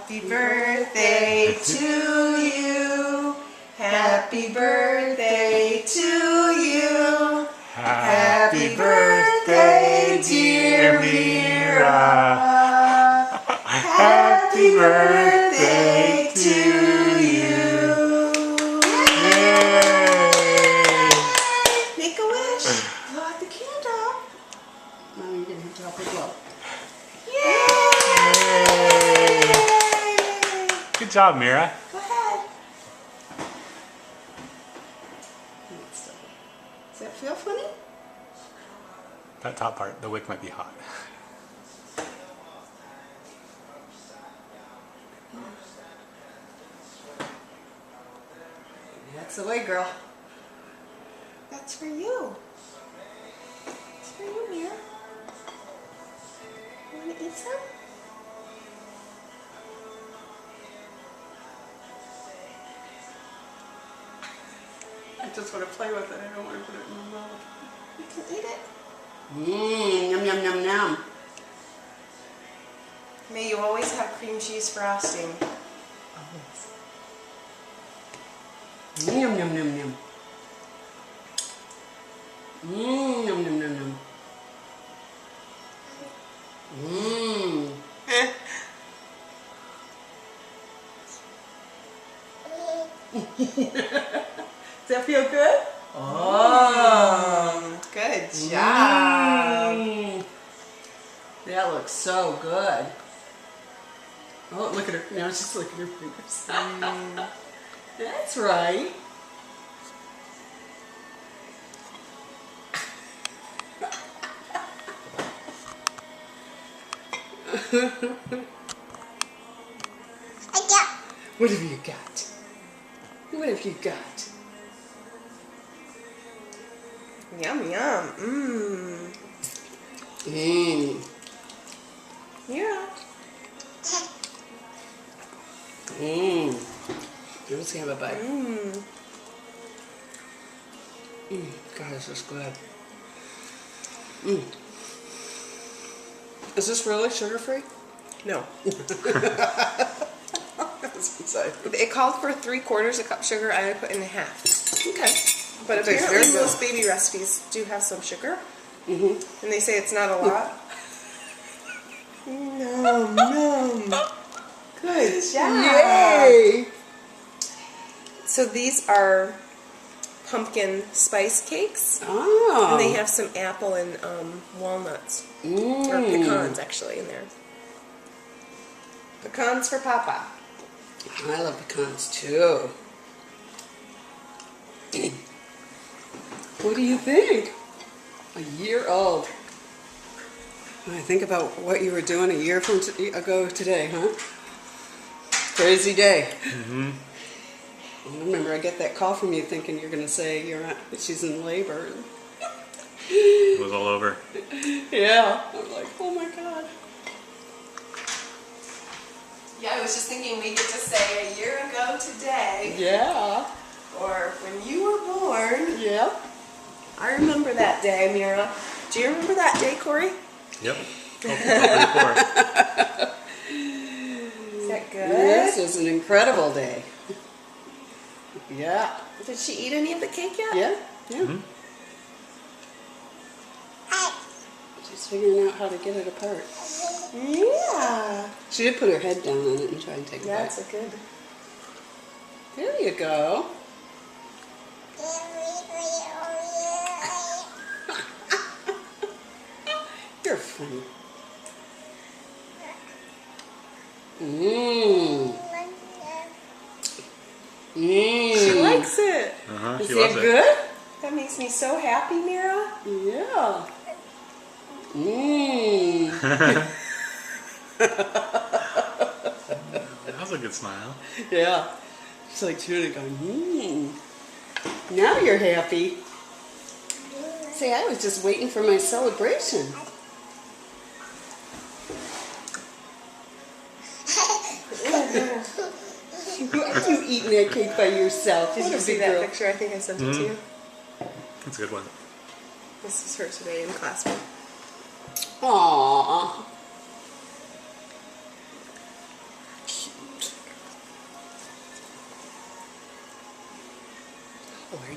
Happy birthday to you. Happy birthday to you. Happy birthday, dear Mira. Happy birthday to you. Yay! Make a wish. Blow out the candle. Mommy, you're going to drop it low. Yay! Good job, Mira. Go ahead. Does that feel funny? That top part, the wick might be hot. That's the way, girl. That's for you. It's for you, Mira. You want to eat some? I just want to play with it. I don't want to put it in my mouth. You can eat it. Yum, yum, yum, yum. May you always have cream cheese frosting. Yum, yum, yum, yum. Yum, yum, yum, yum. Does that feel good? Oh, good job. That looks so good. Oh, look at her. Now she's looking at her fingers. That's right. What have you got? What have you got? Yum, yum. Mmm. Mmm. Yeah. Mmm. Let's have a bite. Mmm. God, this is good. Mmm. Is this really sugar-free? No. Inside. It called for 3/4 a cup sugar. I put in half. Okay. But That tastes apparently very good. most baby recipes do have some sugar. Mm-hmm. And they say it's not a lot. No. Good job. Yay! So these are pumpkin spice cakes. Oh. And they have some apple and walnuts. Or pecans, actually, in there. Pecans for Papa. I love pecans too. What do you think? A year old. When I think about what you were doing a year ago today, huh? Crazy day. Mm-hmm. I remember I get that call from you thinking you're going to say she's in labor. It was all over. Yeah. I'm like, oh my God. Yeah, I was just thinking we get to say a year ago today. Yeah. Or when you were born. Yeah. I remember that day, Mira. Do you remember that day, Corey? Yep. Is that good? This is an incredible day. Yeah. Did she eat any of the cake yet? Yeah. Yeah. Mm-hmm. She's figuring out how to get it apart. Yeah. She did put her head down on it and try and take it back. That's a good. There you go. You're funny. Mmm. Mmm. She likes it. Uh-huh. Is She that loves it. good? That makes me so happy, Mira. Yeah. Mmm. That was a good smile. Yeah. She's like chewing it going, Now you're happy. See, I was just waiting for my celebration. Why are you eating that cake by yourself? Did What you a see big that girl. picture? I think I sent it to you. That's a good one. This is her today in classroom. Aww.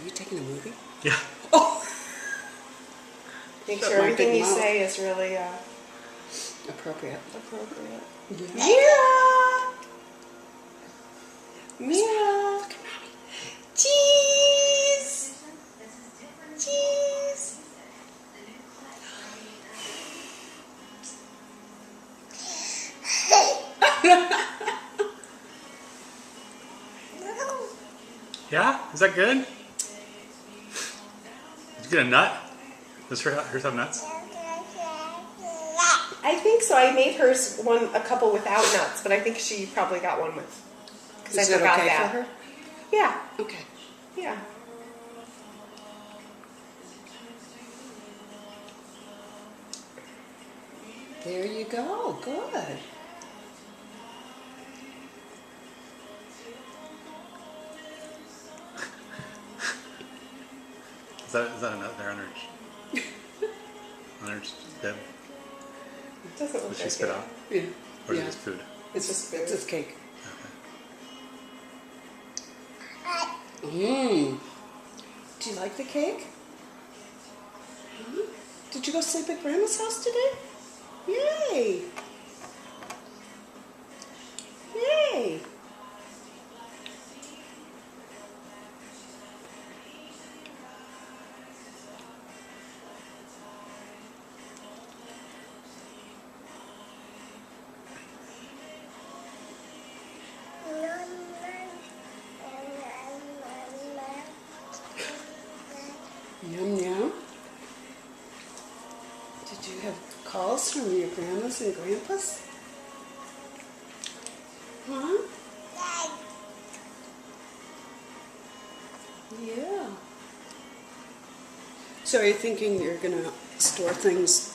you taking a movie? Yeah. Oh! Make Shut sure my everything big you mouth. say is really Appropriate. appropriate. Yeah. Mira! Mira! Cheese! Cheese! Yeah? Is that good? Did you get a nut? Does hers have nuts? I think so. I made hers a couple without nuts, but I think she probably got one with. Because I Is it forgot okay that. for her? Yeah, Okay. yeah. There you go. Good. Is that a nut there on her? On her bib? It doesn't look Did she like spit it. out? Yeah. Or is Yeah. it just food? It's just cake. Okay. Mmm. Do you like the cake? Huh? Did you go sleep at Grandma's house today? Yay! Yay! Yum yum. Did you have calls from your grandmas and grandpas? Huh? Yeah. So are you thinking you're gonna store things